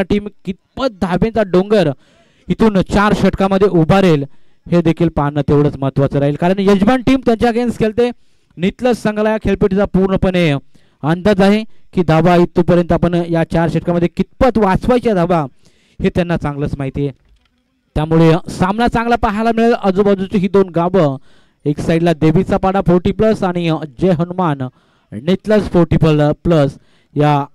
Team कितपत धाब्यांचा डोंगर इथून 4 षटकामध्ये उभारेल हे देखील पाहणं तेवढंच महत्त्वाचं राहील, कारण यजमान टीम त्यांच्या अगेन्स्ट खेळते. नितलस संघाला या खेळपट्टीचा पूर्णपणे अंदाज आहे की धाबा इथपर्यंत आपण या 4 षटकामध्ये कितपत वाचवायच्या धाबा हे त्यांना चांगलंच माहिती आहे. त्यामुळे सामना चांगला पाहायला मिळेल. आजूबाजूची ही दोन गावं, एक साईडला देवीचा पाडा 40+ आणि जय हनुमान नितलस 40+, या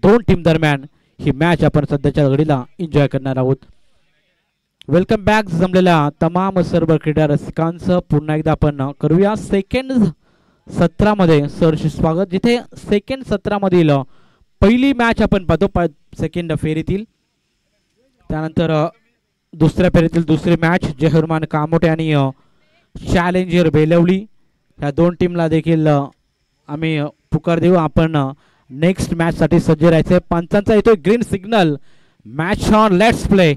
दोन टीम दरम्यान ही मॅच आपण सध्याच्या घडीला एन्जॉय करणार आहोत. वेलकम बॅक जमलेल्या तमाम सर्व क्रीडा रसिकांचं पुन्हा एकदा आपण करूया सेकंड सत्रामध्ये सरशी स्वागत, जिथे सेकंड सत्रामधील पहिली मॅच आपण पाहतो सेकंड फेरीतील. त्यानंतर दुसऱ्या फेरीतील दुसरी मॅच जय हनुमान कामोटे आणि चॅलेंजर बेलवली ह्या दोन टीमला देखील आम्ही पुकार देऊ. आपण नेक्स्ट मॅच साठी सज्ज राहायचे. पंचांचा येतोय green signal. Match on, let's play.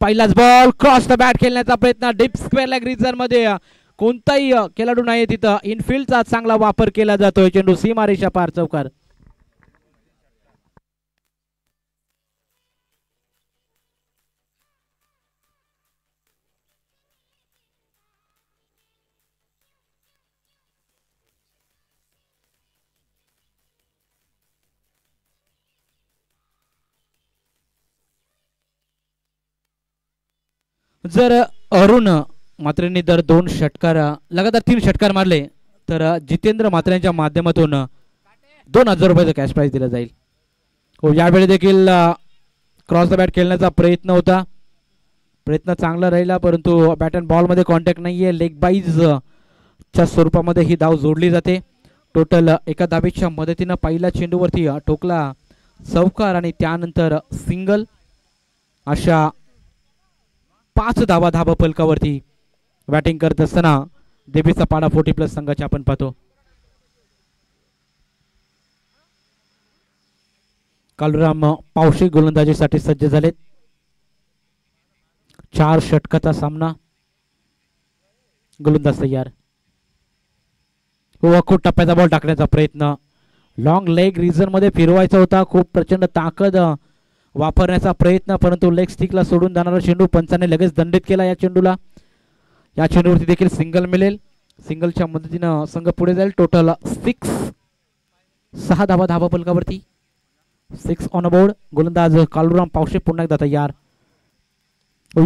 पहिलाच बॉल क्रॉस द बॅट खेळण्याचा प्रयत्न डीप स्क्वेअर लेग रिजन मध्ये. कोणताही खेळाडू नाही तिथं. इनफिल्डचा चांगला वापर केला जातोय. चेंडू सीमारेषा पार चौकार. जर अरुण मात्रेंनी दर 2 षटकार लगातार 3 षटकार मारले तर जितेंद्र मात्रेंच्या माध्यमातून 2000 रुपयाचं कॅश प्राइज दिलं जाईल. हो, यावेळी देखील क्रॉस द बॅट खेळण्याचा प्रयत्न होता. प्रयत्न चांगला राहिला, परंतु बॅट अँड बॉल मध्ये कॉन्टॅक्ट नाहीये. लेग बाईज च्या स्वरूपामध्ये ही धाव जोडली जाते. टोटल एका धावेच्या मदतीनं पहिल्या चेंडूवरती ठोकला चौकार आणि त्यानंतर सिंगल. अशा 5 धावा धाबा फलकावरती बॅटिंग करत असताना देवीचा पाडा 40+ संघाचे आपण पाहतो. कालूराम पावशे गोलंदाजीसाठी सज्ज झालेत. 4 षटकाचा सामना. गोलंदाज तयार. खूप टप्प्याचा बॉल टाकण्याचा प्रयत्न. लॉंग लेग रिजन मध्ये फिरवायचा होता. खूप प्रचंड ताकद वापरण्याचा प्रयत्न, परंतु लेग स्टिकला सोडून जाणारा चेंडू पंचाने लगेच दंडित केला. या चेंडूला या चेंडूवरती देखील सिंगल मिळेल. सिंगलच्या मदतीनं संघ पुढे जाईल. टोटल 6 धावा धाबा फलकावरती. 6 ऑन बोर्ड. गोलंदाज कालूराम पावशे पुन्हा एकदा तयार.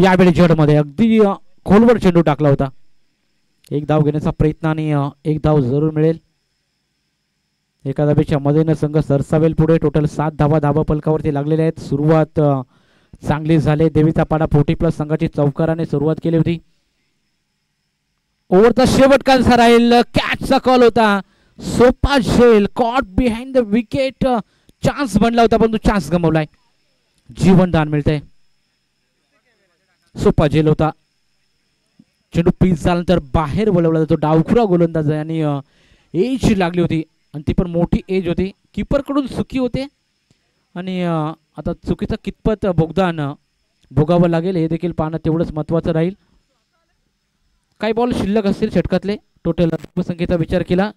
यावेळी जडमध्ये अगदी खोलवर चेंडू टाकला होता. एक धाव घेण्याचा प्रयत्न आणि एक धाव जरूर मिळेल. एका धावेच्या मदतीने संघ सरसावेल पुढे. टोटल 7 धावा धाबा फलकावरती लागलेल्या आहेत. सुरुवात चांगली झाली. देवीचा पाडा 40+ संघाची चौकाराने सुरुवात केली होती. ओव्हरचा शेवट कसा राहील. कॅचचा कॉल होता. सोपा झेल caught behind the wicket. Chance बनला होता, परंतु चान्स गमावलाय. जीवनदान मिळतंय. सोपा झेल होता. चेंडू पीच झाल्यानंतर बाहेर वळवला जातो. डावखुरा गोलंदाज आहे आणि एज लागली होती आणि ती पण मोठी एज होती. कीपर कडून चुकी होते आणि आता चुकीचं कितपत भोगदान भोगावं लागेल हे देखील पाहणं तेवढंच महत्त्वाचं राहील. काही बॉल शिल्लक असतील षटकातले. टोटल संख्येचा विचार केला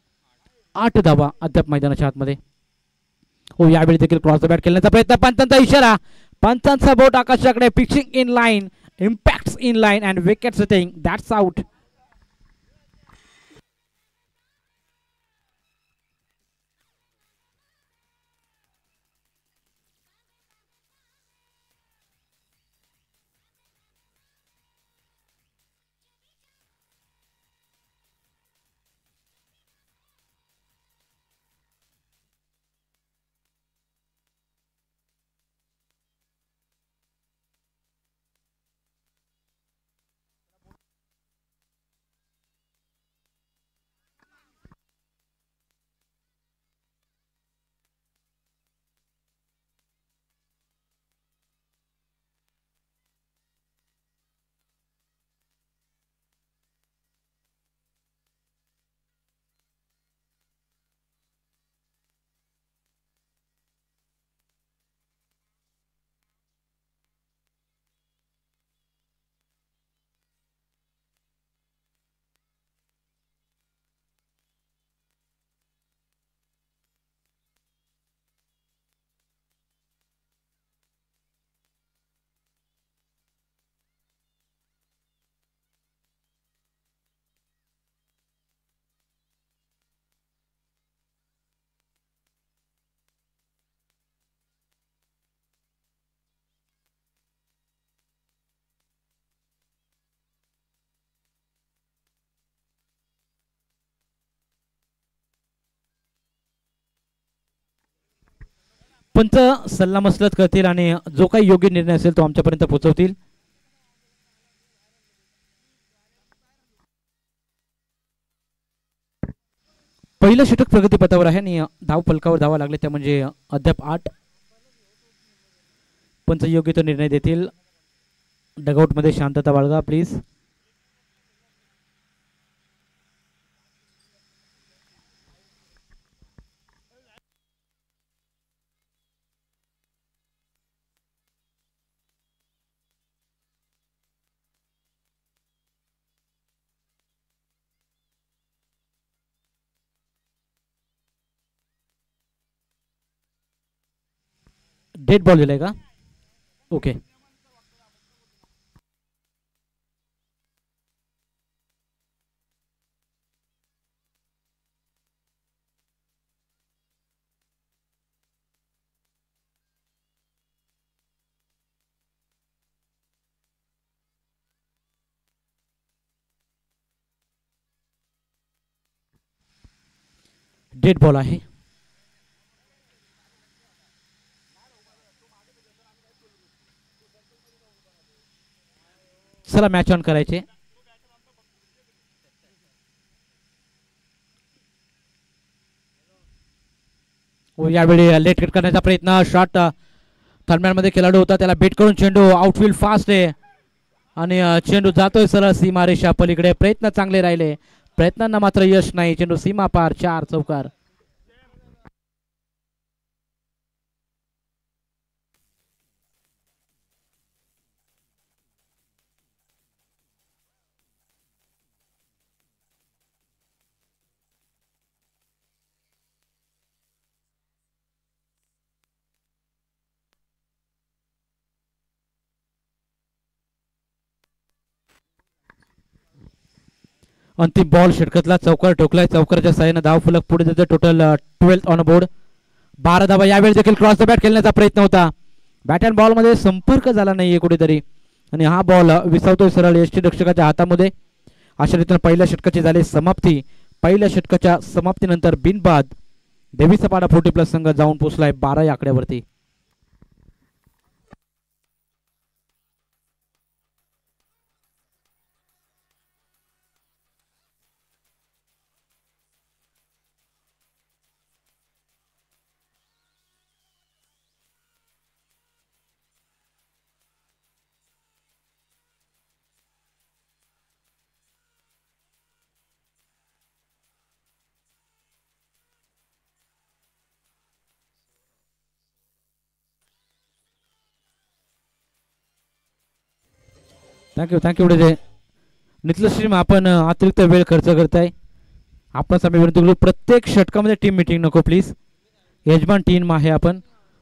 8 धावा अद्याप मैदानाच्या आतमध्ये. हो, यावेळी देखील क्रॉस द बॅट खेळण्याचा प्रयत्न. पंचांचा इशारा. पंचांचा बोट आकाशाकडे. Pitching in line, impacts in line and wicket setting. That's out. पंच सल्लामसलत करतील आणि जो काही योग्य निर्णय असेल तो आमच्यापर्यंत पोहोचवतील. पहिलं षटक प्रगतीपथावर आहे आणि धाव फलकावर धावा लागले त्या म्हणजे अद्याप 8. पंच योग्य तो निर्णय देतील. डगआउट मध्ये शांतता बाळगा प्लीज. डेड बॉल दिलाय का? ओके. डेड बॉल आहे. चला मॅच ऑन करायचे. यावेळी लेट कट करण्याचा प्रयत्न. शॉट दरम्यानमध्ये खेळाडू होता त्याला बेट करून चेंडू आउटफील्ड फास्ट आहे आणि चेंडू जातोय सरळ सीमारेषा पलीकडे. प्रयत्न चांगले राहिले, प्रयत्नांना मात्र यश नाही. चेंडू सीमा पार. 4 चौकार. अंतिम बॉल षटकातला चौकार ठोकलाय. चौकाराच्या साहाय्याने धाव फलक पुढे जाते. Total 12 on board. 12 धावा. यावेळी देखील क्रॉस द बॅट खेळण्याचा प्रयत्न होता. बॅट अँड बॉल मध्ये संपर्क झाला नाहीये कुठेतरी आणि हा बॉल विसावतोय सरळ यष्टीरक्षकाच्या हातामध्ये. अशा रीतीने पहिल्या षटकाची झाली समाप्ती. पहिल्या षटकाच्या समाप्तीनंतर बिनबाद देवीचा पाडा 40+ संघ जाऊन पोहोचलाय 12 या आकड्यावरती. थँक्यू उडे नितल स्ट्रीम. आपण अतिरिक्त वेळ खर्च करताय. आपण आम्ही विनंती करू प्रत्येक षटकामध्ये टीम मीटिंग नको प्लीज. यजमान टीम आहे आपण.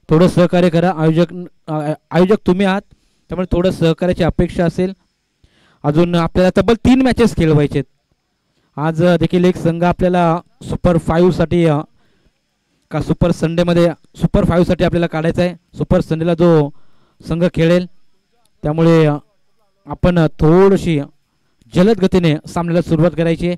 थोडं सहकार्य करा. आयोजक तुम्ही आहात त्यामुळे थोडं सहकार्याची अपेक्षा असेल. अजून आपल्याला तब्बल 3 मॅचेस खेळवायचे. आज देखील एक संघ आपल्याला सुपर 5 साठी का सुपर संडेमध्ये सुपर 5 साठी आपल्याला काढायचा आहे. सुपर संडेला जो संघ खेळेल त्यामुळे आपण थोडीशी जलद गतीने सामन्याला सुरुवात करायची.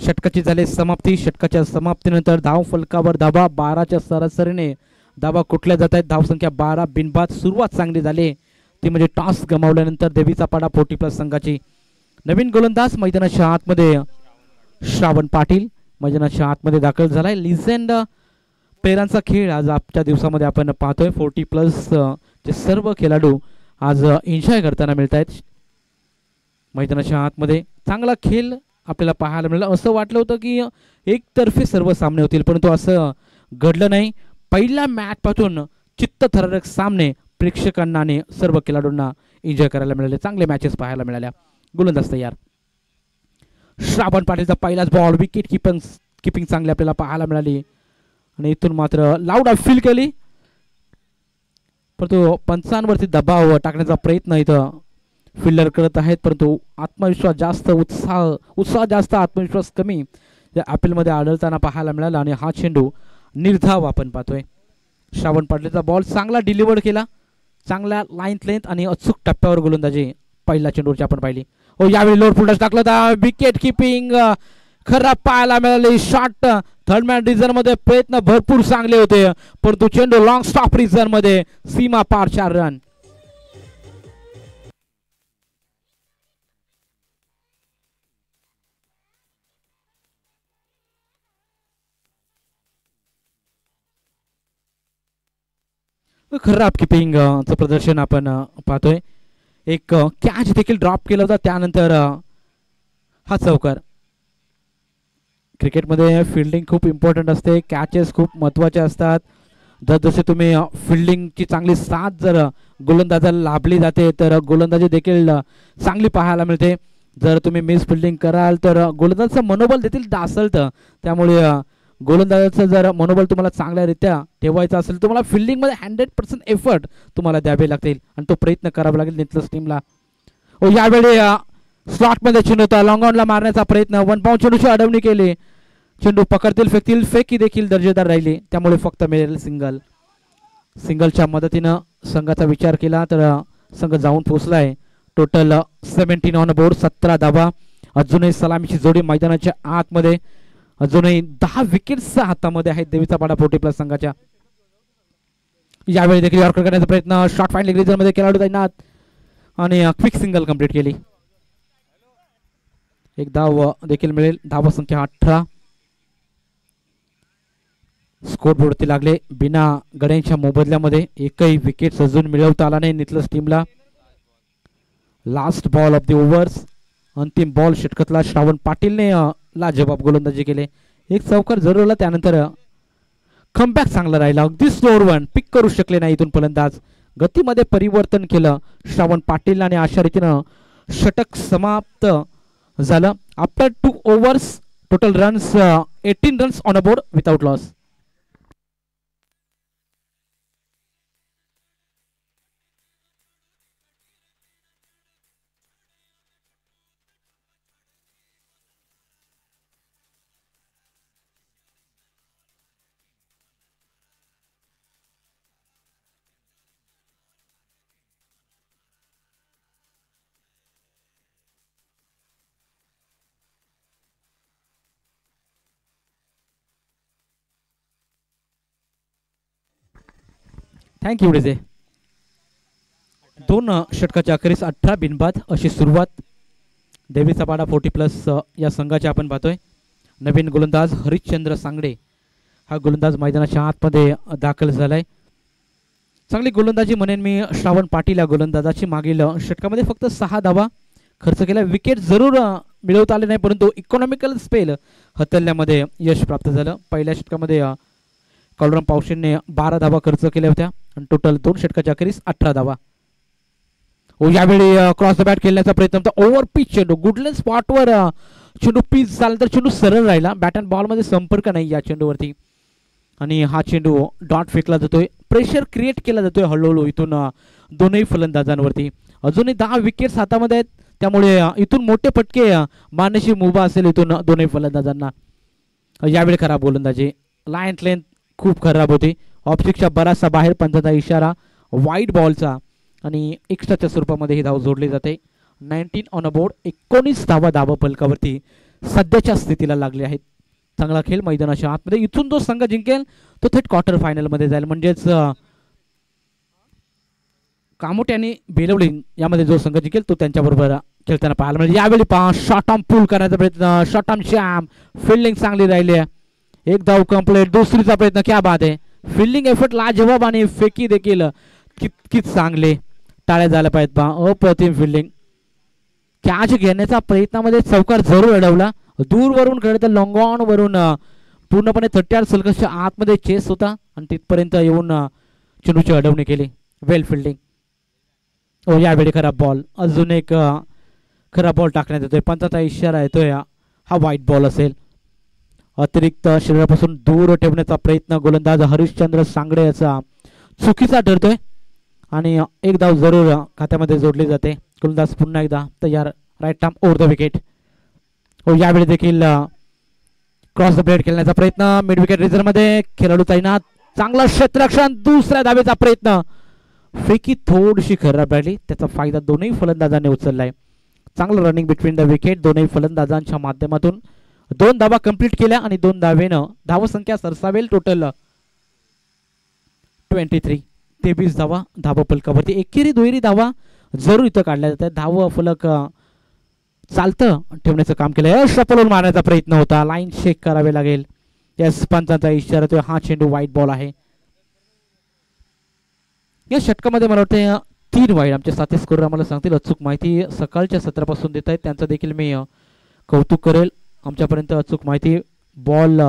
षटकाची झाली समाप्ती. षटकाच्या समाप्तीनंतर धाव फलकावर धाबा 12च्या सरासरीने धाबा कुठल्या जात आहेत. धावसंख्या 12. बिनबाद. सुरुवात चांगली झाली ती म्हणजे टॉस गमावल्यानंतर देवीचा पाडा 40+ संघाची नवीन गोलंदाज मैदानाच्या आतमध्ये श्रावण पाटील मैदानाच्या आतमध्ये दाखल झालाय. लिजेंड प्लेयरांचा खेळ आज आजच्या दिवसामध्ये आपण पाहतोय. 40+ चे सर्व खेळाडू आज एन्जॉय करताना मिळत आहेत. मैदानाच्या आतमध्ये चांगला खेळ आपल्याला पाहायला मिळाला. असं वाटलं होतं की एकतर्फे सर्व सामने होतील परंतु असं घडलं नाही. पहिल्या मॅच पासून चित्तथरारक सामने प्रेक्षकांना आणि सर्व खेळाडूंना एन्जॉय करायला मिळाले. चांगले मॅचेस पाहायला मिळाल्या. गोलंदाज तयार. श्रावण पाटीलचा पहिलाच बॉल. विकेट किपिंग चांगली आपल्याला पाहायला मिळाली आणि इथून मात्र लाऊड अपील केली परंतु पंचांवरती दबाव टाकण्याचा प्रयत्न इथं फिल्डर करत आहेत परंतु आत्मविश्वास जास्त उत्साह जास्त आत्मविश्वास कमी या अपीलमध्ये आढळताना पाहायला मिळाला आणि हा चेंडू निर्धाव आपण पाहतोय. श्रावण पाटलेचा बॉल चांगला डिलिव्हर्ड केला. चांगल्या लेंथ आणि अचूक टप्प्यावर गोलंदाजी पहिल्या चेंडूवरची आपण पाहिली. यावेळी लोड फुलटच टाकलं होता. विकेट किपिंग खराब पाहायला मिळाले. शॉट थर्ड मॅन रिझन मध्ये प्रयत्न भरपूर चांगले होते, परंतु चेंडू लॉंग स्टॉप रिझन मध्ये सीमा पार 4 रन. खराब किपिंग चं प्रदर्शन आपण पाहतोय. एक कॅच देखील ड्रॉप केला होता, त्यानंतर हा चौकार. क्रिकेटमध्ये फिल्डिंग खूप इम्पॉर्टंट असते, कॅचेस खूप महत्त्वाचे असतात. जसजसे तुम्ही फिल्डिंगची चांगली साथ जर गोलंदाजाला लाभली जाते तर गोलंदाजी देखील चांगली पाहायला मिळते. जर तुम्ही मिस फिल्डिंग कराल तर गोलंदाजाचं मनोबल देखील ढासळतं. त्यामुळे गोलंदाजाचं जर मनोबल तुम्हाला चांगल्यारीत्या ठेवायचं असेल, तुम्हाला फिल्डिंगमध्ये 100% एफर्ट तुम्हाला द्यावे लागतील आणि तो प्रयत्न करावा लागेल नितलस टीमला. यावेळी स्लॉटमध्ये चेंडू होता, लॉंग ऑनला मारण्याचा प्रयत्न, 1 पाऊंड चेंडूची अडवणी केली. चेंडू पकडतील फेकतील, फेकी देखील दर्जेदार राहिली, त्यामुळे फक्त मिळेल सिंगल. सिंगलच्या मदतीनं संघाचा विचार केला तर संघ जाऊन पोहोचलाय. टोटल 17 ऑन बोर्ड, 17 धावा. अजूनही सलामीची जोडी मैदानाच्या आतमध्ये, अजूनही 10 विकेट्सच्या हातामध्ये आहेत देवीचा पाडा 40+ संघाच्या. यावेळी देखील यॉर्कर करण्याचा प्रयत्न, शॉर्ट फाइंडिंग रिझन मध्ये खेळाडू तैनात आणि क्विक सिंगल कंप्लीट केली. एक धाव देखील मिळेल. धावा संख्या 18. स्कोर बोर्डती लागले. बिना गड्यांच्या मोबदल्यामध्ये एकही विकेट अजून मिळवता आला नाही नितलस टीमला. Last ball of the overs, अंतिम बॉल षटकातला श्रावण पाटीलने लाजवाब गोलंदाजी केले. एक चौकार जरूर आला, त्यानंतर कमबॅक चांगला राहिला. अगदी स्लोअर वन, पिक करू शकले नाही इथून फलंदाज. गतीमध्ये परिवर्तन केलं श्रावण पाटील आणि अशा रीतीनं षटक समाप्त झालं. After 2 overs total runs 18 runs on a board without loss. Thank you डेजे. 2 षटकाच्या अखेरीस 18 बिनबाद अशी सुरुवात देवीचा पाडा 40+ या संघाची आपण पाहतोय. नवीन गोलंदाज हरिश्चंद्र सांगडे हा गोलंदाज मैदानाच्या आतमध्ये दाखल झालाय. चांगली गोलंदाजी म्हणेन मी श्रावण पाटील या गोलंदाजाची. मागील षटकामध्ये फक्त 6 धावा खर्च केला. विकेट जरूर मिळवता आले नाही, परंतु इकॉनॉमिकल स्पेल हाताळण्यामध्ये यश प्राप्त झालं. पहिल्या षटकामध्ये कॉलरम पावशेने 12 धावा खर्च केल्या होत्या आणि टोटल 2 षटकाच्या अखेरीस 18 धावा. यावेळी क्रॉस द बॅट खेळण्याचा प्रयत्न होता. ओव्हर पिच चेंडू, गुडलेन स्पॉटवर चेंडू पिच झाला तर चेंडू सरळ राहिला. बॅट अँड बॉल मध्ये संपर्क नाही या चेंडूवरती आणि हा चेंडू डॉट फेकला जातोय. प्रेशर क्रिएट केला जातोय हळूहळू इथून दोनही फलंदाजांवरती. अजूनही 10 विकेट्स हातामध्ये आहेत, त्यामुळे इथून मोठे फटके मारण्याची मुभा असेल इथून दोनही फलंदाजांना. यावेळी खराब गोलंदाजी, लाईन लेंथ खूप खराब होती. ऑब्जेक्टच्या बराचसा बाहेर, पंचाचा इशारा वाईट बॉलचा आणि एक्स्ट्राच्या स्वरूपामध्ये ही धाव जोडली जाते. 19 ऑन अ बोर्ड, 19 धावा धावा फलकावरती सध्याच्या स्थितीला लागले आहेत. चांगला खेळ मैदानाच्या आतमध्ये. इथून जो संघ जिंकेल तो थेट क्वार्टर फायनल मध्ये जाईल. म्हणजेच कामोटे आणि बेलवली यामध्ये जो संघ जिंकेल तो त्यांच्याबरोबर खेळताना पाहायला मिळेल. यावेळी पहा शॉर्ट आर्म पुल करण्याचा प्रयत्न, शॉर्ट आर्म शॅम, फिल्डिंग चांगली राहिली आहे. एक धाव कंप्लीट. दुसरीचा प्रयत्न, क्या बात आहे. फिल्डिंग एफर्ट लाजवाब आणि फेकी देखील कितकीच चांगले. टाळ्या झाल्या पाहिजेत पहा. अप्रतिम फिल्डिंग. कॅच घेण्याचा प्रयत्नामध्ये चौकार जरूर अडवला. दूरवरून खेळत लॉंग ऑन वरून पूर्णपणे 30 सर्कलच्या आतमध्ये चेस होता आणि तिथपर्यंत येऊन चेंडूची अडवणी केली. वेल फिल्डिंग. यावेळी खराब बॉल, अजून एक खराब बॉल टाकण्यात येतोय. पंचाचा इशारा येतोय हा वाईट बॉल असेल. अतिरिक्त शरीरापासून दूर ठेवण्याचा प्रयत्न गोलंदाज हरिश्चंद्र सांगडे याचा चुकीचा ठरतोय आणि एक धाव जरूर खात्यामध्ये जोडली जाते. गोलंदाज पुन्हा एकदा तयार. Right arm over the wicket. यावेळी देखील क्रॉस द ब्लेड खेळण्याचा प्रयत्न. मिड विकेट रिझर्व मध्ये खेळाडू तैनात. चांगला क्षेत्ररक्षण. दुसऱ्या धावेचा प्रयत्न. फेकी थोडीशी खराब राहिली, त्याचा फायदा दोनही फलंदाजांनी उचललाय. चांगलं रनिंग बिटवीन द विकेट दोनही फलंदाजांच्या माध्यमातून. 2 धावा कंप्लीट केल्या आणि 2 धावेनं धावसंख्या सरसावेल टोटल 23. 23 धावा धावा फलकावरती. एकेरी दुहेरी धावा जरूर इथं काढल्या जातात. धाव फलक चालतं ठेवण्याचं काम केलं. शपलून मारण्याचा प्रयत्न होता. लाईन चेक करावे लागेल. यस पंचांचा इशारा तो. हा चेंडू वाईट बॉल आहे. या षटकामध्ये मला वाटतं 3 वाईट. आमचे साथी स्कोर आम्हाला सांगतील. अचूक माहिती सकाळच्या सत्रापासून देत आहेत त्यांचं देखील मी कौतुक करेल. आमच्यापर्यंत अचूक माहिती बॉल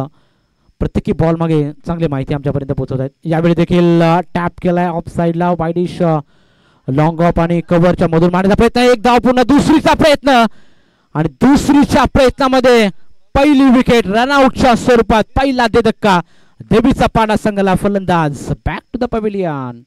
प्रत्येकी बॉल मागे चांगली माहिती आमच्यापर्यंत पोहोचवत आहेत. यावेळी देखील टॅप केलाय ऑफ साईडला. वाईडिश लॉंग ऑफ आणि कव्हरच्या मधून मारण्याचा प्रयत्न. एक धाव पुन्हा दुसरीचा प्रयत्न आणि दुसरीच्या प्रयत्नामध्ये पहिली विकेट रनआउटच्या स्वरूपात. पहिला धक्का देवीचा पाडा संघाला. फलंदाज back to the pavilion.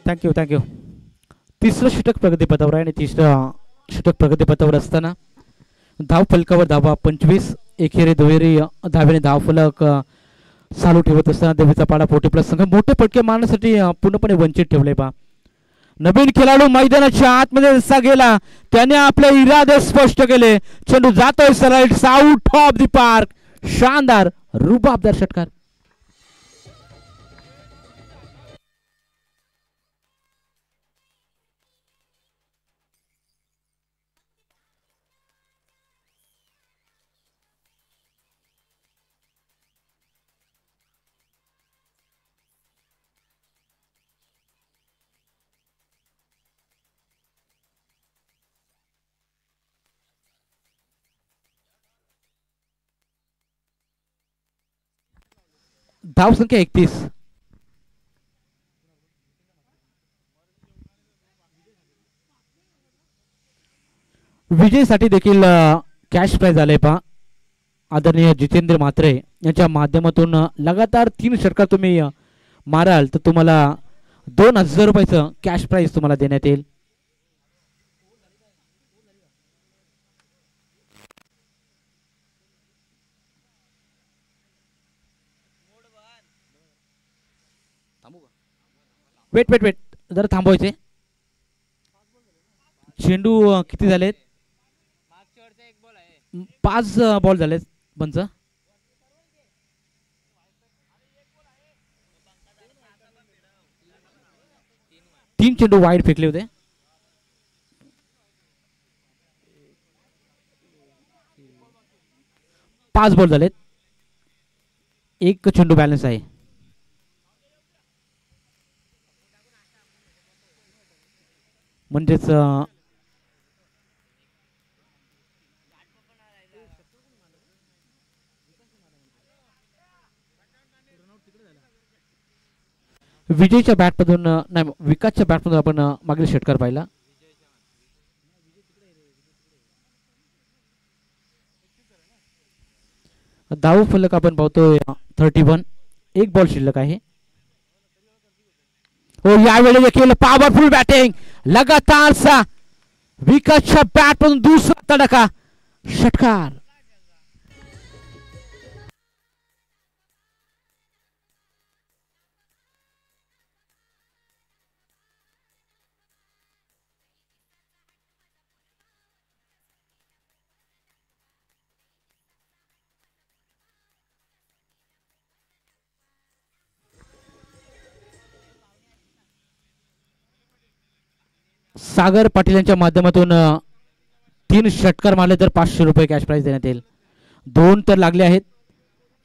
Thank you thank you. तिसरं षटक प्रगतीपथावर आहे आणि तिसरं षटक प्रगतीपथावर असताना धाव फलकावर धावा 25. एकेरी दुहेरी धावेने धाव फलक चालू ठेवत असताना देवीचा पाडा 40+ संघ मोठे फटके मारण्यासाठी पूर्णपणे वंचित ठेवले. पा नवीन खेळाडू मैदानाच्या आतमध्ये जसा गेला त्याने आपले इरादे स्पष्ट केले. चेंडू जातोय सरळ आउट ऑफ द पार्क. शानदार रुबाबदार षटकार. धाव संख्या 31. विजयसाठी देखील कॅश प्राइज आले. पहा आदरणीय जितेंद्र म्हात्रे यांच्या माध्यमातून लगातार 3 षटकार तुम्ही माराल तर तुम्हाला 2000 रुपयाचं कॅश प्राइज तुम्हाला देण्यात येईल. वेट वेट वेट जरा थांबवायचे. चेंडू किती झालेत? 5 बॉल झालेत पंच. 3 चेंडू वाईड फेकले होते. पाच बॉल झालेत. 1 चेंडू बॅलन्स आहे. म्हणजेच विजयच्या बॅटमधून नाही विकासच्या बॅटमधून आपण मागील षटकार पाहिला. धाव फलक आपण पाहतोय 31. 1 बॉल शिल्लक आहे. हो यावेळी देखील पॉवरफुल बॅटिंग. लगातार विकासच्या बॅटमधून दुसरा तडका षटकार. सागर पाटील यांच्या माध्यमातून 3 षटकार मारले तर 500 रुपये कॅश प्राइज देण्यात येईल. 2 तर लागले आहेत.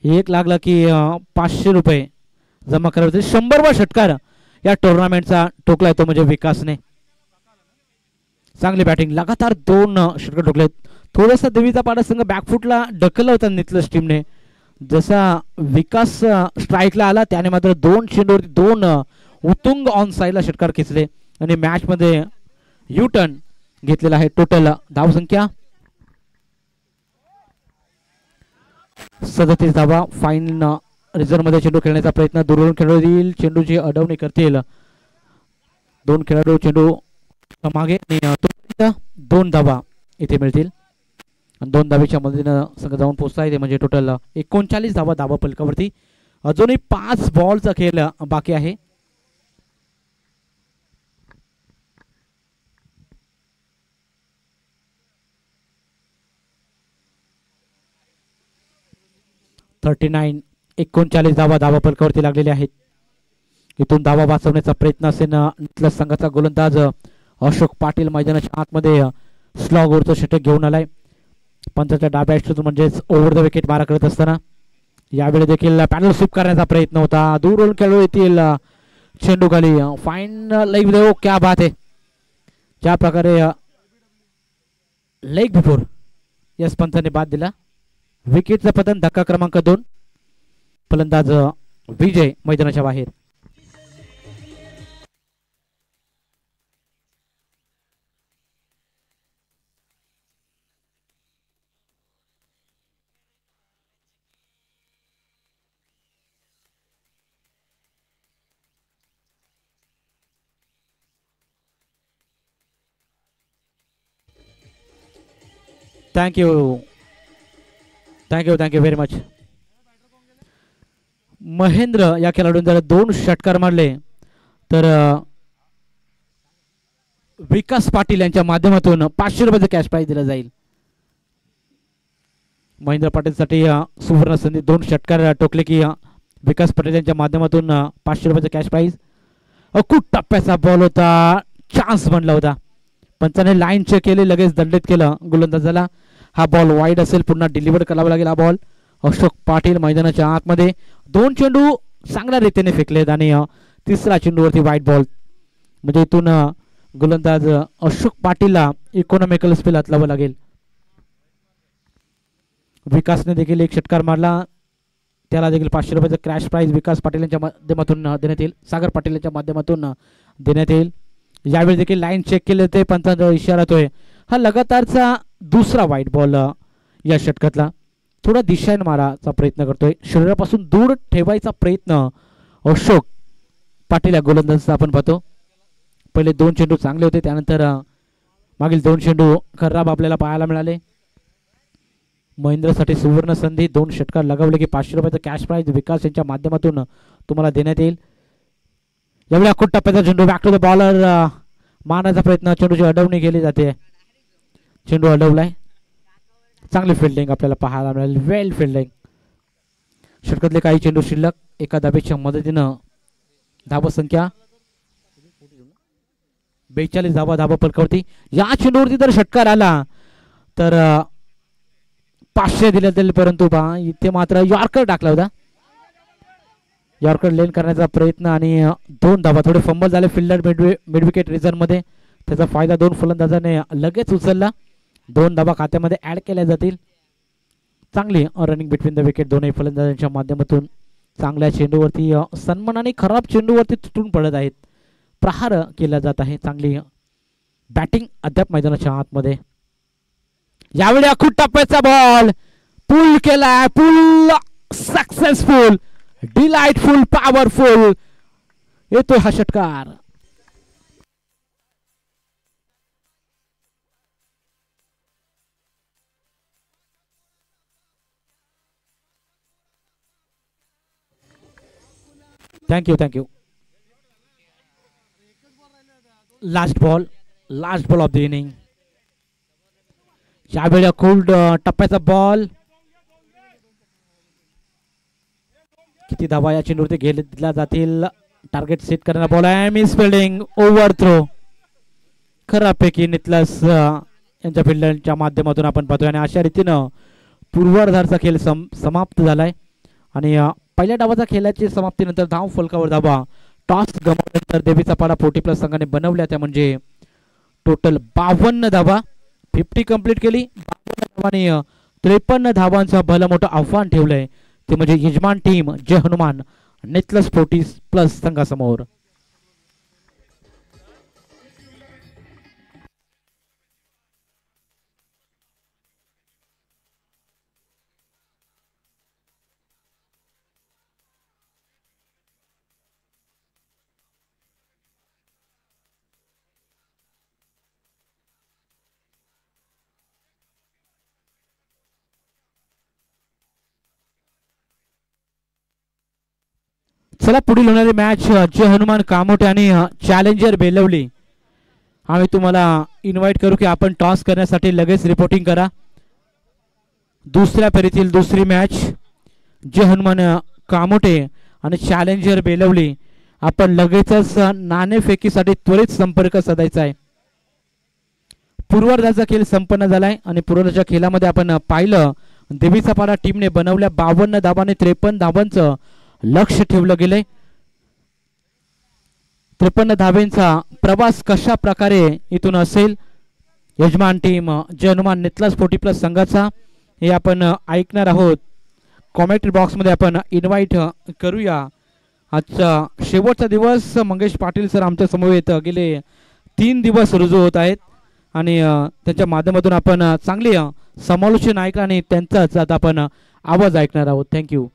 1 लागला की 500 रुपये जमा करायचे. 100वा षटकार या टुर्नामेंटचा ठोकला येतो म्हणजे विकासने. चांगली बॅटिंग. लगातार 2 षटकार ठोकलेत. थोडासा देवीचा पाडा संघ बॅकफुटला ढकलला होता नितलस टीमने. जसा विकास स्ट्राईकला आला त्याने मात्र 2 चेंडूवरती 2 उत्तुंग ऑन साईडला षटकार खेचले आणि मॅच मध्ये यू टर्न घेतलेला आहे. टोटल धावसंख्या 37 धावा. फाईन रिझर्व्ह मध्ये चेंडू खेळण्याचा प्रयत्न, दुरून खेळू देईल, चेंडूची अडवणी करतील 2 खेळाडू, चेंडू मागे 2 धावा इथे मिळतील. 2 धावेच्या मदतीनं संघ जाऊन पोहोचता येते म्हणजे टोटल 39 धावा धावा फलकावरती. अजूनही 5 बॉलचा खेळ बाकी आहे. एकोणचाळीस धावा धावा फलकावरती लागलेले आहेत. इथून धावा वाचवण्याचा प्रयत्न असेल इथला संघाचा गोलंदाज अशोक पाटील मैदानाच्या आतमध्ये स्लॉगवरचं षटक घेऊन आलाय. पंचाच्या डाव्या अष्टून म्हणजेच ओव्हर द विकेट मारा करत असताना यावेळी देखील पॅनल स्वीप करण्याचा प्रयत्न होता. दूरवरून खेळू येतील चेंडू खाली. फाईन लेग देव, क्या बात आहे. ज्या प्रकारे लेग बिफोर यस पंचाने बाद दिला. विकेटचं पतन, धक्का क्रमांक 2. फलंदाज विजय मैदानाच्या बाहेर. Thank you thank you thank you very much. Mahendra या खेळाडून जर 2 षटकार मारले तर विकास पाटील यांच्या माध्यमातून 500 रुपयाचं कॅश प्राइज दिलं जाईल. महेंद्र पाटीलसाठी सुवर्ण संधी. 2 षटकार टोकले की विकास पाटील यांच्या माध्यमातून 500 रुपयाचं कॅश प्राइज. खूप टप्प्याचा बॉल होता, चान्स बनला होता. पंचाने लाईन चेक केली, लगेच दंडित केलं गोलंदाजाला. हा बॉल वाईड असेल, पुन्हा डिलिव्हर करावा लागेल. हा बॉल अशोक पाटील मैदानाच्या आतमध्ये 2 चेंडू चांगल्या रीतीने फेकलेत आणि 3रा चेंडूवरती वाईट बॉल. म्हणजे इथून गोलंदाज अशोक पाटीलला इकॉनॉमिकल स्पिल हातलावं लागेल. विकासने देखील 1 षटकार मारला, त्याला देखील 500 रुपयाचं क्रॅश प्राइज विकास पाटील यांच्या माध्यमातून देण्यात येईल, सागर पाटील यांच्या माध्यमातून देण्यात येईल. यावेळी देखील लाईन चेक केले ते पंचांचा इशारा येतोय. हा लगातारचा 2रा वाईट बॉल या षटकातला. थोडा दिशेने माराचा प्रयत्न करतोय, शरीरापासून दूर ठेवायचा प्रयत्न अशोक पाटील या गोलंदाजाचा आपण पाहतो. पहिले 2 चेंडू चांगले होते, त्यानंतर मागील 2 चेंडू खराब आपल्याला पाहायला मिळाले. महेंद्रसाठी सुवर्ण संधी. 2 षटकार लगावले की 500 रुपयाचं कॅश प्राइज विकास यांच्या माध्यमातून तुम्हाला देण्यात येईल. यावेळी अखूट टप्प्याचा चेंडू, बॅक टू द बॉलर मारण्याचा प्रयत्न, चेंडूची अडवणी केली जाते. चेंडू अडवलाय. चांगली फिल्डिंग आपल्याला पाहायला मिळेल, वेल फिल्डिंग. षटकातले काही चेंडू शिल्लक. एका धावेच्या मदतीनं धावा संख्या 42 धावा धावा फलकावरती. या चेंडूवरती जर षटकार आला तर 500 दिले जाईल, परंतु इथे मात्र यॉर्कर टाकला होता. यॉर्कर लेन करण्याचा प्रयत्न आणि 2 धावा. थोडे फंबल झाले फिल्डर मिड विकेट रिझन मध्ये, त्याचा फायदा 2 फलंदाजाने लगेच उचलला. 2 धावा खात्यामध्ये ऍड केल्या जातील. चांगली रनिंग बिटवीन द विकेट दोन्ही फलंदाजांच्या माध्यमातून. चांगल्या चेंडूवरती सन्मान आणि खराब चेंडूवरती तुटून पडत आहेत. प्रहार केला जात आहे. चांगली बॅटिंग अद्याप मैदानाच्या आतमध्ये. यावेळी अखूट टप्प्याचा बॉल पुल केला, पुल सक्सेसफुल, डिलाइटफुल, पॉवरफुल येतो हा षटकार. Thank you thank you. Last ball of the inning. यावेळी अखूट टप्प्याचा बॉल. किती धावा या चेंडूवरती घेतल्या जातील. टार्गेट सेट करणारा बॉल आहे. Miss fielding, over throw. खराबपैकी नितलस यांच्या फिल्डरच्या माध्यमातून आपण पाहतोय आणि अशा रीतीनं पूर्वार्धाचा खेळ समाप्त झालाय. आणि पहिल्या डावाचा खेळाची समाप्तीनंतर धाव फलकावर धावा. टॉस गमावल्यानंतर देवीचा पाडा 40+ संघाने बनवल्या, त्या म्हणजे टोटल 52 धावा. 50 कंप्लीट केली. 52 धावांनी 53 धावांचं भलं मोठं आव्हान ठेवलंय ते म्हणजे यजमान टीम जय हनुमान नेतलस 40+ संघासमोर. चला पुढील होणारी मॅच जय हनुमान कामोठे आणि चॅलेंजर बेलवली. आम्ही तुम्हाला इन्व्हाइट करू की आपण टॉस करण्यासाठी लगेच रिपोर्टिंग करा. दुसऱ्या फेरीतील दुसरी मॅच जय हनुमान कामोठे आणि चॅलेंजर बेलवली. आपण लगेचच नाणेफेकीसाठी त्वरित संपर्क साधायचा आहे. पूर्वार्धाचा खेळ संपन्न झालाय आणि पूर्वार्धाच्या खेळामध्ये आपण पाहिलं देवीचा पाडा टीमने बनवल्या 52 धावांनी 53 धावांचं लक्ष ठेवलं गेलंय. 53 धावेंचा प्रवास कशा प्रकारे इथून असेल यजमान टीम जय हनुमान नेतलस 40+ संघाचा हे आपण ऐकणार आहोत. कॉमेंट्री बॉक्समध्ये आपण इन्व्हाइट करूया. आजचा शेवटचा दिवस मंगेश पाटील सर आमच्या समवेत गेले 3 दिवस रुजू होत आहेत आणि त्याच्या माध्यमातून आपण चांगली समालोचन ऐकलं आणि त्यांचाच आता आपण आवाज ऐकणार आहोत. थँक्यू.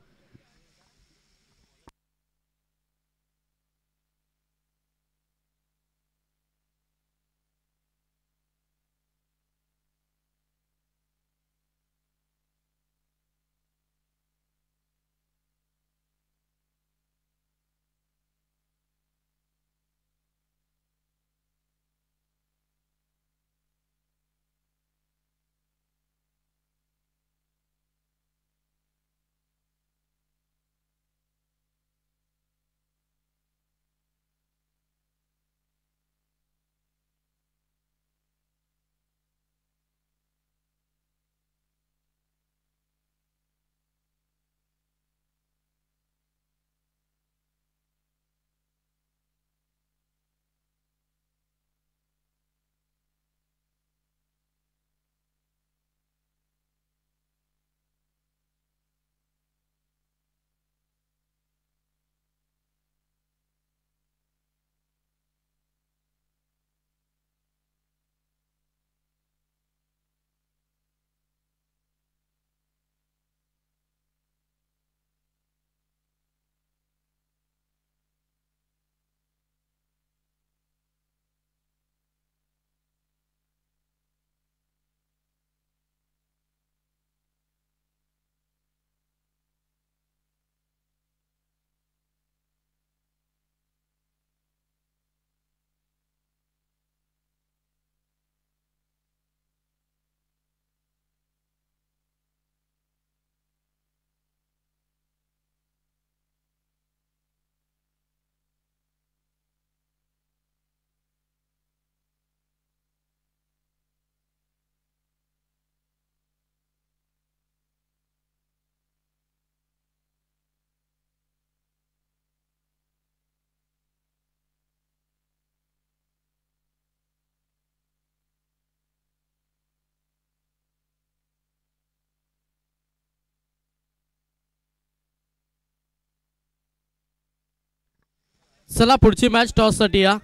चला पुढची मॅच टॉस साठी या.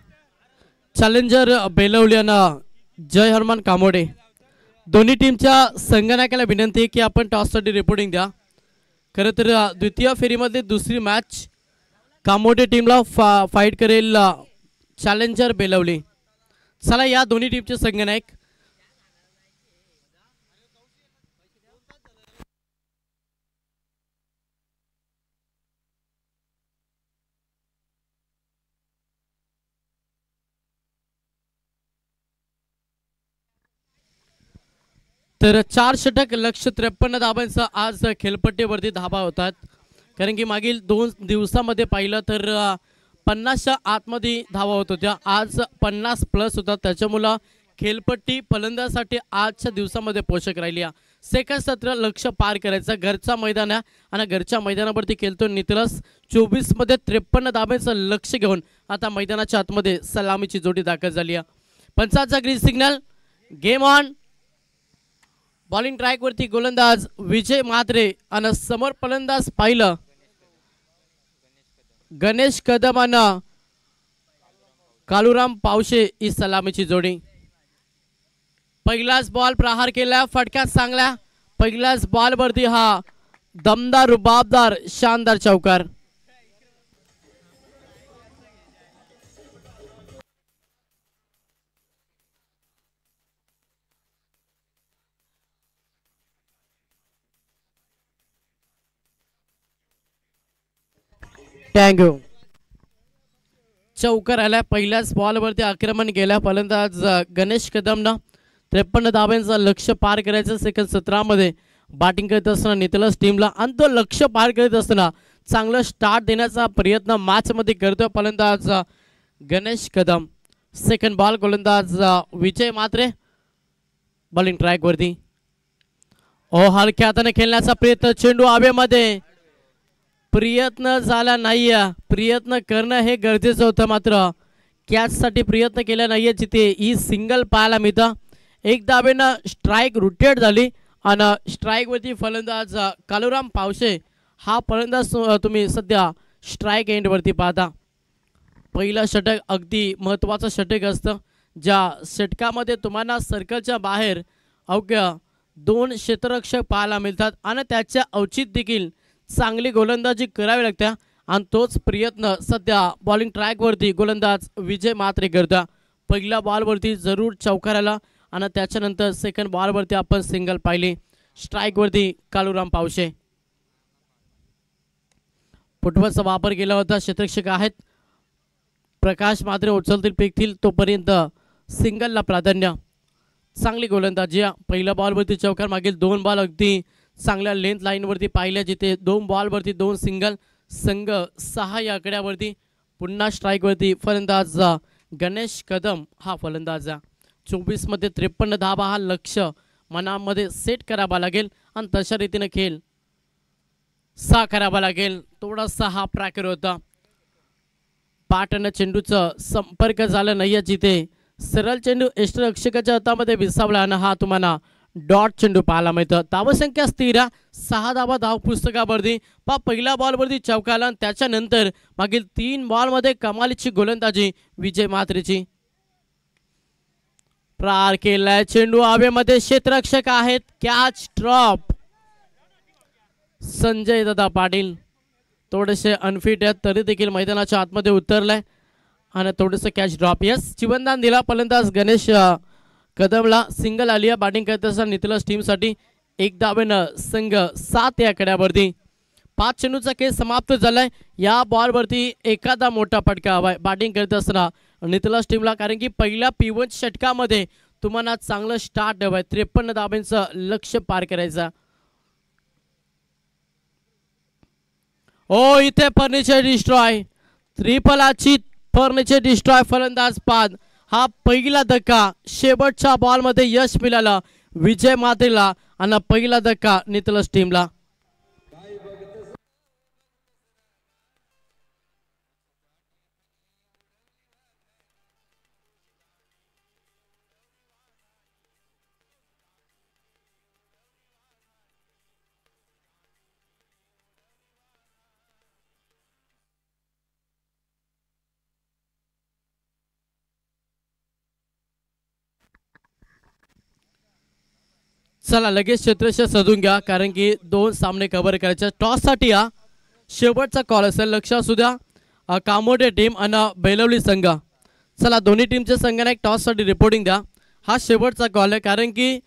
चॅलेंजर बेलवली आणि जय हनुमान कामोडे दोन्ही टीमच्या संघनायकाला विनंती आहे की आपण टॉस साठी रिपोर्टिंग द्या. खरं तर द्वितीय फेरीमध्ये दुसरी मॅच कामोडे टीमला फाईट करेल चॅलेंजर बेलवली. चला या दोन्ही टीमचे संघनायक. तर 4 षटक लक्ष्य 53 धाबांचा आज खेळपट्टीवरती धाबा होतात. कारण की मागील 2 दिवसामध्ये पाहिलं तर 50च्या आतमध्ये धावा होत होत्या. आज 50+ होतात. त्याच्यामुळे खेळपट्टी फलंदाजासाठी आजच्या दिवसामध्ये पोषक राहिली. सेकंड सत्र लक्ष्य पार करायचं. घरचा मैदान आहे आणि घरच्या मैदानावरती खेळतो नेतलस 24 मध्ये 53 धाब्यांचं लक्ष घेऊन आता मैदानाच्या आतमध्ये सलामीची जोडी दाखल झाली आहे. पंचाचा green signal. Game on. Bowling track वरती गोलंदाज विजय म्हात्रे आणि समोर फलंदाज पाहिलं गणेश कदम आणि कालूराम पावशे ही सलामीची जोडी. पहिलाच बॉल प्रहार केला, फटका चांगला. पहिल्याच बॉल वरती हा दमदार रुबाबदार शानदार चौकार. थँक्यू. चौकार आला. पहिल्याच बॉल वरती आक्रमण केल्या फलंदाज गणेश कदमनं 53 धाब्यांचं लक्ष्य पार करायचं सेकंड 17 मध्ये बॅटिंग करत असताना नितलस टीमला आणि तो लक्ष्य पार करत असताना चांगलं स्टार्ट देण्याचा प्रयत्न मॅच मध्ये करतोय फलंदाज गणेश कदम. सेकंड बॉल गोलंदाज विजय म्हात्रे बॉलिंग ट्रॅक वरती. हलक्या हाताने खेळण्याचा प्रयत्न, चेंडू हवेमध्ये. प्रयत्न झाला नाहीये. प्रयत्न करणं हे गरजेचं होतं, मात्र कॅच साठी प्रयत्न केला नाहीये. जिथे ही सिंगल पाहायला मिळतं. एक धावेनं स्ट्राईक रोटेट झाली आणि स्ट्राईक वरती फलंदाज कालूराम पावशे हा फलंदाज तुम्ही सध्या स्ट्राईक एंड वरती पाहता. पहिलं षटक अगदी महत्त्वाचं षटक असतं, ज्या षटकामध्ये तुम्हाला सर्कलच्या बाहेर अवघ्या 2 क्षेत्ररक्षक पाहायला मिळतात आणि त्याच्या औचित्य देखील चांगली गोलंदाजी करावी लागते आणि तोच प्रयत्न सध्या बॉलिंग ट्रॅक वरती गोलंदाज विजय म्हात्रे करता. पहिल्या बॉलवरती जरूर चौकार आला आणि त्याच्यानंतर सेकंड बॉलवरती आपण सिंगल पाहिली. स्ट्राईक वरती कालूराम पावशे. फुटबॉलचा वापर केला होता. क्षेत्ररक्षक आहेत प्रकाश म्हात्रे, उचलतील फेकतील तोपर्यंत सिंगलला प्राधान्य. चांगली गोलंदाजी. पहिल्या बॉलवरती चौकार, मागील 2 बॉल अगदी चांगल्या लेंथ लाईनवरती पाहिल्या, जिथे 2 बॉलवरती 2 सिंगल. संघ 6 या आकड्यावरती. पुन्हा स्ट्राईकवरती फलंदाज गणेश कदम हा फलंदाज. 24 मध्ये 53 धाबा हा लक्ष्य मनामध्ये सेट करावा लागेल आणि तशा रीतीने खेळ करावा लागेल. थोडासा हा प्रॅकर होता. पाठनं चेंडूचं संपर्क झाला नाहीये, जिथे सरळ चेंडू यष्टिरक्षकाच्या हातामध्ये विसावला आणि हा तुम्हाला डॉट चेंडू पाहायला मिळतं. धावसंख्या स्थिर 6 धाबा धाव पुस्तकावरती. पहिल्या बॉलवरती चौकाला आणि त्याच्यानंतर मागील 3 बॉलमध्ये कमालीची गोलंदाजी विजय म्हात्रेची. प्रहार केलाय, चेंडू हवेमध्ये. क्षेत्ररक्षक आहेत, कॅच ड्रॉप. संजय दादा पाटील थोडेसे अनफिट आहेत, तरी देखील मैदानाच्या आतमध्ये उतरलाय आणि थोडंसं कॅच ड्रॉप. यस, जीवनदान दिला फलंदाज गणेश कदमला. सिंगल आली आहे बॅटिंग करत असताना नितलस टीमसाठी. एक धावेनं संघ 7 या कड्यावरती. 5 चेंडूचा खेळ समाप्त झालाय. या बॉलवरती एखादा मोठा फटका हवाय बॅटिंग करत असताना नितलस टीमला, कारण की पहिल्या P1 षटकामध्ये तुम्हाला चांगलं स्टार्ट हवंय. 53 धाब्यांचं लक्ष्य पार करायचं. इथे फर्निचर डिस्ट्रॉय. त्रिफलाची फर्निचर डिस्ट्रॉय फलंदाज पाद. हा पहिला धक्का. शेवटच्या बॉलमध्ये यश मिळालं विजय म्हात्रेला आणि पहिला धक्का नितलस टीमला. चला लगेच क्षेत्ररक्षक सजून घ्या, कारण की 2 सामने कव्हर करायचे. टॉस साठी हा शेवटचा कॉल असेल, लक्ष असू द्या. कामोडे टीम आणि बेलवली संघ. चला दोन्ही टीमच्या संघाने एक टॉस साठी रिपोर्टिंग द्या. हा शेवटचा कॉल आहे, कारण की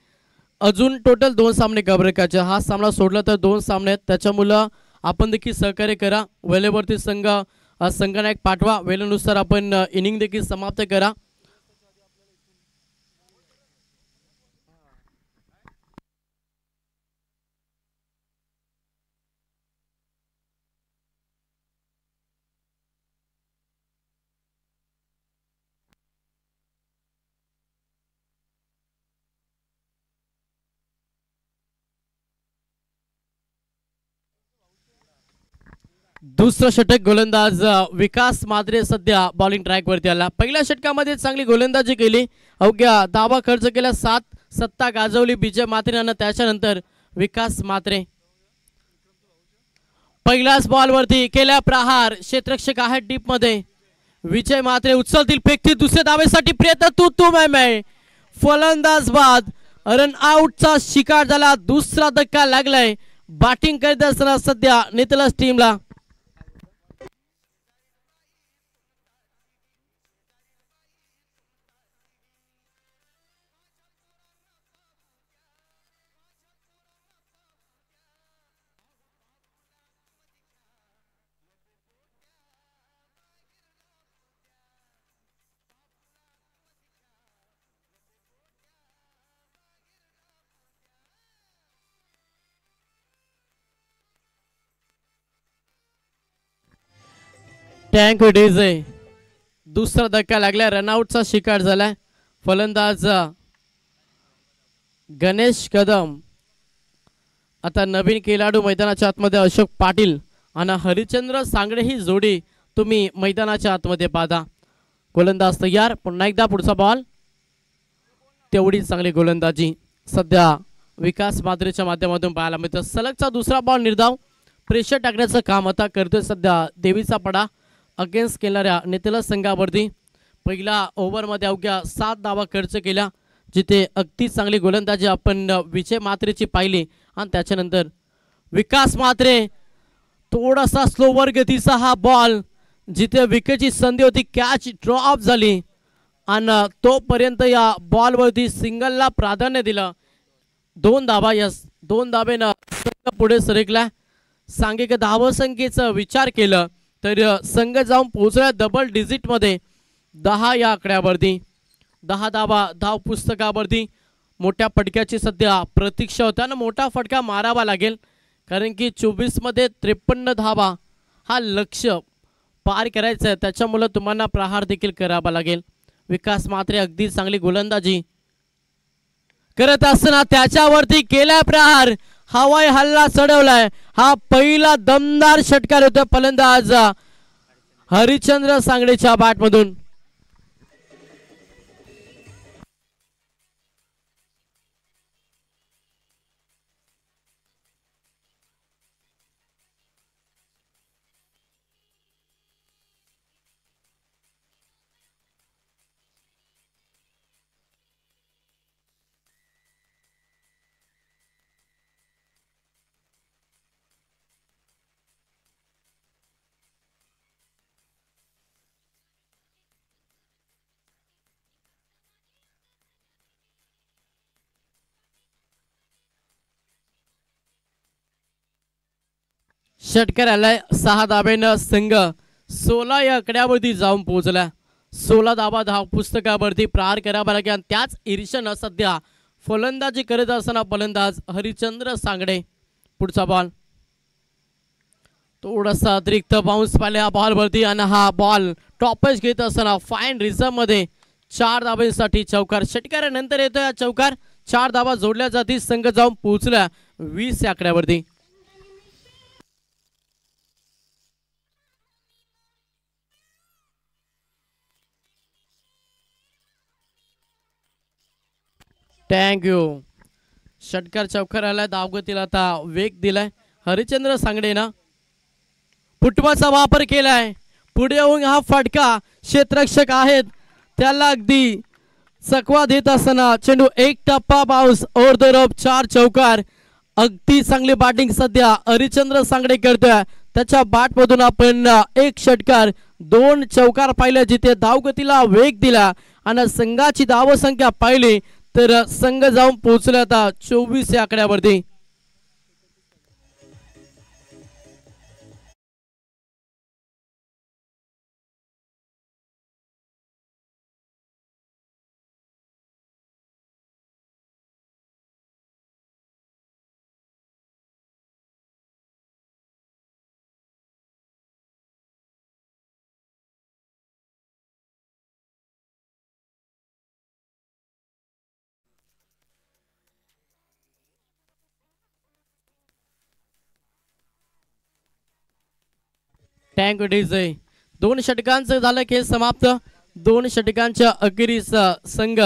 अजून टोटल 2 सामने कव्हर करायचे. हा सामना सोडला तर 2 सामने आहेत, त्याच्यामुळे आपण देखील सहकार्य करा. वेळेवरती संघनायक पाठवा. वेळेनुसार आपण इनिंग देखील समाप्त करा. दुसरं षटक गोलंदाज विकास म्हात्रे सध्या बॉलिंग ट्रॅक वरती आला. पहिल्या षटकामध्ये चांगली गोलंदाजी केली, अवघ्या धावा खर्च केल्या. सत्ता गाजवली विजय म्हात्रे आणि त्याच्यानंतर विकास म्हात्रे. पहिल्याच बॉलवरती केल्या प्रहार, क्षेत्ररक्षक आहे डीप मध्ये. विजय म्हात्रे उचलतील, फेकतील, दुसऱ्या धावेसाठी प्रयत्न, तू मैं फलंदाज बाद, रन आउटचा शिकार झाला. दुसरा धक्का लागलाय बॅटिंग करत असताना सध्या नितलस टीमला. टँक डीजे दुसरा धक्का लागला, रनआउटचा शिकार झालाय. फलंदाज गणेश कदम. आता नवीन खेळाडू मैदानाच्या आतमध्ये अशोक पाटील आणि हरिचंद्र सांगडे ही जोडी तुम्ही मैदानाच्या आतमध्ये पाहता. गोलंदाज तयार. पुन्हा एकदा पुढचा बॉल. तेवढी चांगली गोलंदाजी सध्या विकास म्हात्रेच्या माध्यमातून पाहायला मिळतं. सलगचा दुसरा बॉल निर्धाव. प्रेशर टाकण्याचं काम आता करतोय सध्या देवीचा पडा अगेन्स्ट केणाऱ्या नितलस संघावरती. पहिला ओव्हरमध्ये अवघ्या 7 धावा खर्च केल्या, जिथे अगदी चांगली गोलंदाजी आपण विजय म्हात्रेची पाहिली. आणि त्याच्यानंतर विकास म्हात्रे थोडासा स्लोवर गतीचा हा बॉल, जिथे विकेटची संधी होती, कॅच ड्रॉप झाली आणि तोपर्यंत या बॉलवरती सिंगलला प्राधान्य दिलं. 2 धावा, यस 2 धावेनं संघ पुढे सरकला. सांघिक धावसंख्येचा विचार केलं तर संघ जाऊन पोहोचला डबल डिजिट मध्ये 10 या आकड्यावरती. 10 धावा धाव पुस्तकावरती. मोठ्या फटक्याची सध्या प्रतीक्षा होत्या आणि मोठा फटका मारावा लागेल, कारण की 24 मध्ये 53 धावा हा लक्ष्य पार करायचं आहे. त्याच्यामुळे तुम्हाला प्रहार देखील करावा लागेल. विकास म्हात्रे अगदी चांगली गोलंदाजी करत असताना त्याच्यावरती केलाय प्रहार, हवाई हल्ला चढवलाय. हा पहिला दमदार षटकार होता फलंदाज हरिचंद्र सांगडेच्या बॅटमधून. षटकार आलाय. 6 धाब्यानं संघ 16 या आकड्यावरती जाऊन पोहोचला. 16 धावा धाव पुस्तकावरती प्रहार करावा लागेल. त्याच ईर्ष्यानं सध्या फलंदाजी करत असताना फलंदाज हरिचंद्र सांगडे. पुढचा बॉल थोडासा अतिरिक्त बाउन्स पाहिला या बॉलवरती आणि हा बॉल टॉपच घेत असताना फाईन रिझर्व मध्ये 4 धावांसाठी चौकार. षटकारानंतर येतो या चौकार. 4 धावा जोडल्या जातील. संघ जाऊन पोहोचला 20 या आकड्यावरती. थँक्यू. षटकार चौकार आलाय. धावगतीला आता वेग दिलाय हरिचंद्र सांगडेनं. फुटबॉलचा वापर केलाय. पुढे येऊन हा फटका क्षेत्ररक्षक आहेत त्याला अगदी चकवा देत असताना चेंडू एक टप्पा बाउन्स ओव्हर द रोप. 4 चौकार. अगदी चांगली बॅटिंग सध्या हरिचंद्र सांगडे करतोय. त्याच्या बॅटमधून आपण 1 षटकार 2 चौकार पाहिले, जिथे धावगतीला वेग दिला आणि संघाची धावसंख्या पाहिली तर संघ जाऊन पोहोचला आता 24 या आकड्यावरती. टँक डीजे 2 षटकांचं झालं खेळ समाप्त. 2 षटकांच्या अखेरीस संघ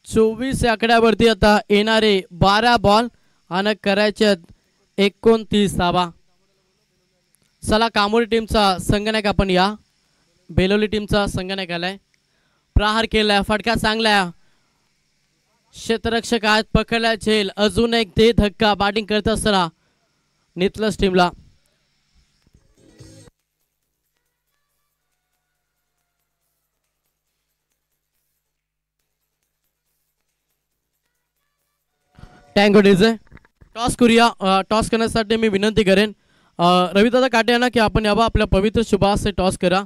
24 या आकड्यावरती आता येणारे 12 बॉल आणि करायचे 29 धावा. चला कामोरी टीमचा संगणक आपण या. बेलोली टीमचा संगणक आलाय. प्रहार केलाय, फटका चांगला. क्षेत्ररक्षक आहेत, पकडला झेल. अजून एक दे धक्का बॅटिंग करत असताना नितलस टीमला. टँगो डीजे टॉस करूया. टॉस करण्यासाठी मी विनंती करेन रविदादा काटे यांना की आपण यावं आपल्या पवित्र शुभास टॉस करा.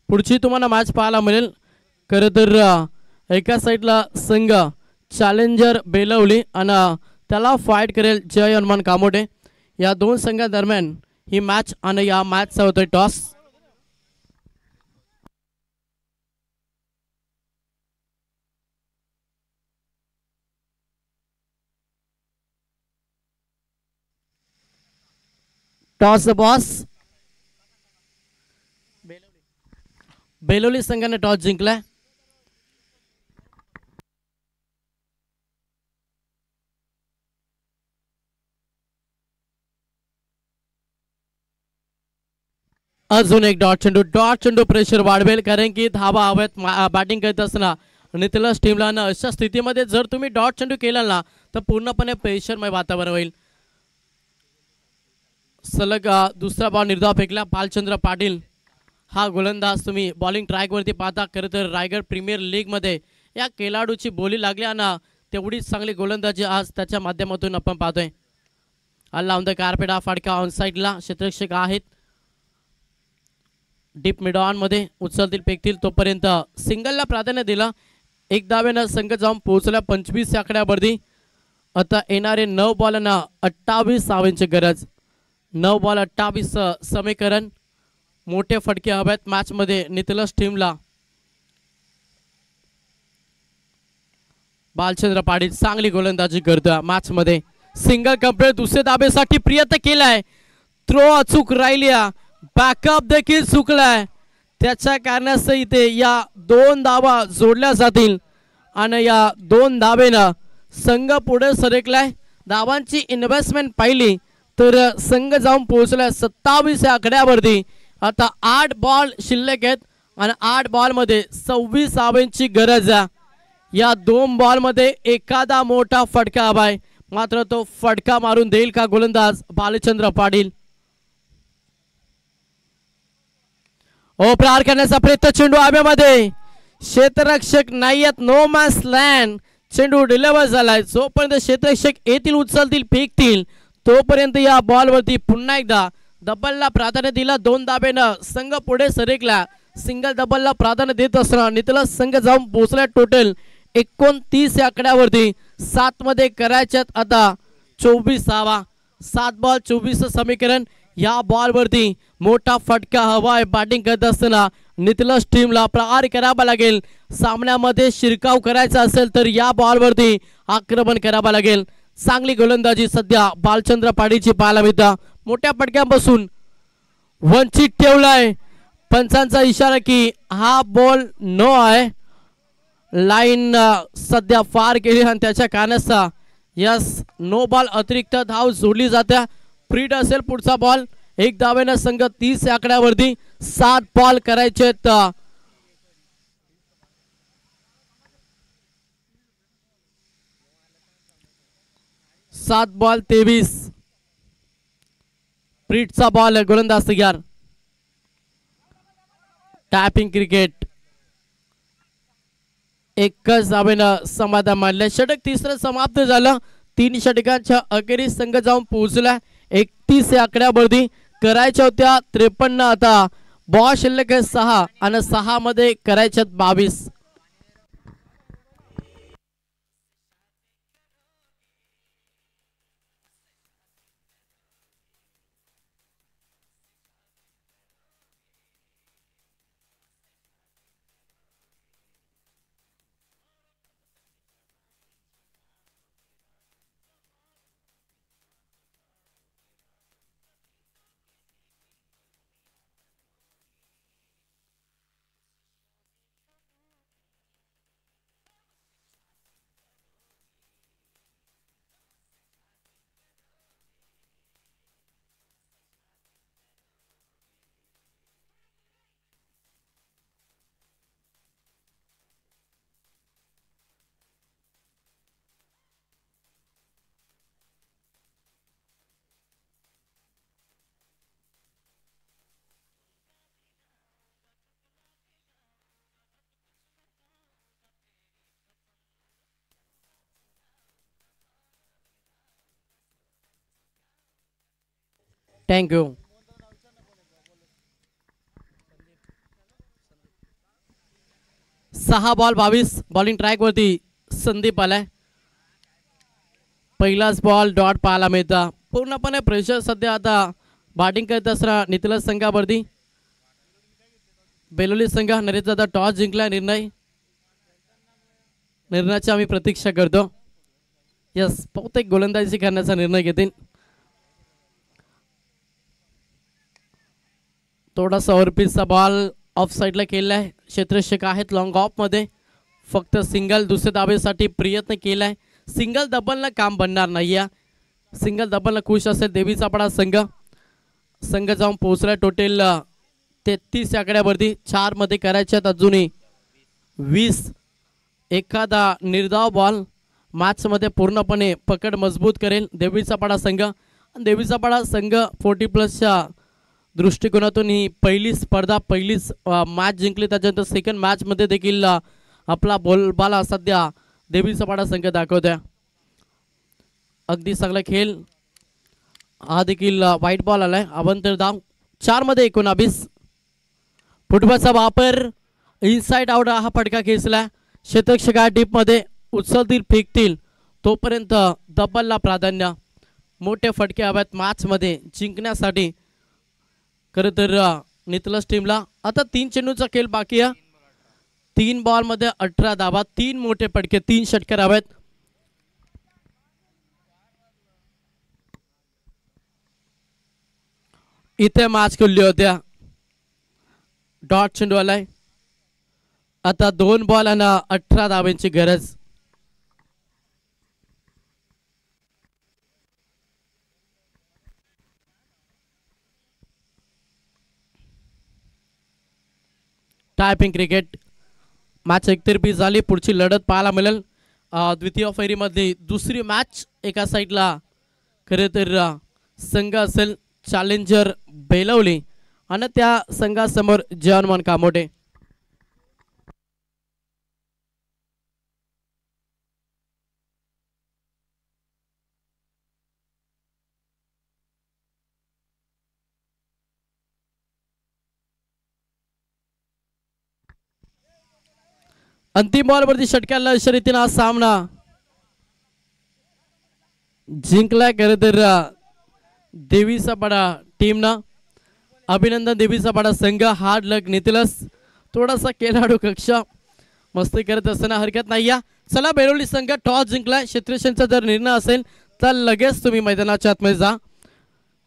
पुढची तुम्हाला मॅच पाहायला मिळेल. खरं तर एका साईडला संघ चॅलेंजर बेलवली आणि त्याला फाईट करेल जय हनुमान कामोडे. या दोन संघादरम्यान ही मॅच आणि या मॅचचा होतोय टॉस. Toss boss. बेलोली संघाने टॉस जिंकलाय. अजून एक डॉट चेंडू प्रेशर वाढवेल कारण की धावा हव्यात बॅटिंग करत असताना नितलस टीमला ना. अशा स्थितीमध्ये जर तुम्ही डॉट चेंडू केला ना तर पूर्णपणे प्रेशरमय वातावरण होईल. सलग दुसरा बॉल निर्धाव फेकला. भालचंद्र पाटील हा गोलंदाज तुम्ही बॉलिंग ट्रॅकवरती पाहता. खरं तर रायगड प्रीमियर लीगमध्ये या खेळाडूची बोली लागल्या ना तेवढीच चांगली गोलंदाजी आज त्याच्या माध्यमातून आपण पाहतोय. अल्ला ऑन द कार्पेट हा फटका ऑन साईडला. क्षेत्ररक्षक आहेत डीप मिड ऑन मध्ये उचलतील फेकतील तोपर्यंत सिंगलला प्राधान्य दिला. एक धावेनं संघ जाऊन पोहोचला 25 या आकड्यावरती. आता येणारे 9 बॉलांना 28 धावांची गरज. 9 बॉल 28 समीकरण. मोठे फटके हव्यात मॅच मध्ये नितलस टीमला. भालचंद्र पाटील चांगली गोलंदाजी करतोय मॅच मध्ये. Single complete. दुसरे धाबेसाठी प्रयत्न केलाय. थ्रो अचूक राहिल्या. बॅकअप देखील चुकलाय. त्याच्या कारणास्तव इथे या 2 धावा जोडल्या जातील आणि या 2 धावेनं संघ पुढे सरकलाय. धावांची इन्व्हेस्टमेंट पाहिली तर संघ जाऊन पोहोचलाय 27 या आकड्यावरती. आता 8 बॉल शिल्लक आहेत आणि 8 बॉलमध्ये 26 धावांची गरज आहे. या 2 बॉलमध्ये एखादा मोठा फटका हवाय. मात्र तो फटका मारून देईल का गोलंदाज भालचंद्र पाटील. प्रहार करण्याचा प्रयत्न. चेंडू हवेमध्ये. क्षेत्ररक्षक नाहीयेत. No man's land. चेंडू डिलिव्हर झालाय. जोपर्यंत क्षेत्ररक्षक येतील उचलतील फेकतील तोपर्यंत या बॉलवरती पुन्हा एकदा डबलला प्राधान्य दिला. 2 धावेनं संघ पुढे सरकला. सिंगल डबलला प्राधान्य देत असताना नितलस संघ जाऊन पोहोचला टोटल 29 या आकड्यावरती. 7 मध्ये करायच्यात आता 24 धावा. 7 बॉल 24 समीकरण. या बॉलवरती मोठा फटका हवाय. बॅटिंग करत असताना नितलस टीमला प्रहार करावा लागेल. सामन्यामध्ये शिरकाव करायचा असेल तर या बॉलवरती आक्रमण करावं लागेल. चांगली गोलंदाजी सध्या भालचंद्र पाटीलची पाहायला मिळते. मोठ्या फटक्यापासून वंचित ठेवलाय. पंचांचा इशारा की हा बॉल नो आहे. लाईन सध्या फार केली आणि त्याच्या कारणास्तव यस नो बॉल. अतिरिक्त धाव जोडली जाते. फ्रीड असेल पुढचा बॉल. 1 धावेनं संघ 30 या आकड्यावरती. 7 बॉल करायचे. 7 बॉल 23. फ्रीडचा बॉल गोलंदाज तयार. Tapping cricket. एकच धावेनं समाधान मानले. षटक तिसरं समाप्त झालं. 3 षटकांच्या अखेरीस संघ जाऊन पोहोचला 31 या आकड्यावरती. करायच्या होत्या 53. आता बॉल शिल्लक 6 आणि 6 मध्ये करायच्यात 22. थँक्यू. सहा बॉल 22 बॉलिंग ट्रॅक वरती संदीप आलाय. पहिलाच बॉल डॉट पाहायला मिळता. पूर्णपणे प्रेशर सध्या आता बॅटिंग करत असताना नितलज संघावरती. बेलोली संघ नरेशदादा टॉस जिंकला. निर्णयाची आम्ही प्रतीक्षा करतो. यस, बहुतेक गोलंदाजी करण्याचा निर्णय घेतील. थोडासा ओव्हरपिचचा बॉल ऑफ साईडला केलाय. क्षेत्ररक्षक आहेत लॉंग ऑफ मध्ये. फक्त सिंगल दुसऱ्या धावेसाठी प्रयत्न केलाय. सिंगल डबलला काम बनणार नाही. सिंगल डबलला खुश असेल देवीचा पाडा संघ. संघ जाऊन पोहोचला टोटल 33 आकड्यावरती. 4 मध्ये करायच्यात अजूनही 20. एखादा निर्धाव बॉल मॅच मध्ये पूर्णपणे पकड मजबूत करेल देवीचा पाडा संघ. देवीचा पाडा संघ 40+ दृष्टिकोनातून ही पहिली स्पर्धा पहिलीच मॅच जिंकली. त्याच्यानंतर सेकंड मॅच मध्ये देखील आपला बोलबाला सध्या देवीचा पाडा संघ दाखवतोय. अगदी चांगला खेळ. हा देखील व्हाईट बॉल आलाय. अवंतर धाव 4 मध्ये 19. फुटबॉलचा वापर इनसाइड आउट हा फटका खेचला. क्षेत्ररक्षक टीप मध्ये उचलतील फेकतील तोपर्यंत डबलला प्राधान्य. मोठे फटके हव्यात मॅच मध्ये जिंकण्यासाठी. खरं तर नितलज टीमला आता 3 चेंडूचा खेळ बाकी आहे. 3 बॉल मध्ये 18 धावा. 3 मोठे फटके 3 षटकार हवेत. इथे मॅच खुलली होत्या. डॉट चेंडू आलाय. आता 2 बॉल आणि 18 धावांची गरज. टायपिंग क्रिकेट मॅच एकतर्फी झाली. पुढची लढत पाहायला मिळेल द्वितीय फेरीमध्ये. दुसरी मॅच एका साईडला खरे तर संघ असेल चॅलेंजर बेलवली आणि त्या संघासमोर जॉन कामोटे. अंतिम बॉल वरती षटकाला शर्यतीनं हा सामना जिंकलाय खरं तर देवीचा पाडा टीमनं. अभिनंदन देवीचा पाडा संघ. हार्ड लक नितलज. थोडासा खेळाडू कक्ष मस्ती करत असताना हरकत नाही. चला बेलोली संघ टॉस जिंकलाय. क्षेत्ररक्षकांचा जर निर्णय असेल तर लगेच तुम्ही मैदानाच्या आतमध्ये जा,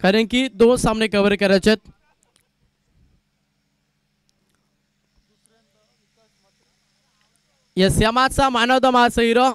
कारण की 2 सामने कव्हर करायचे आहेत. यस, या मॅचचा man of the match hero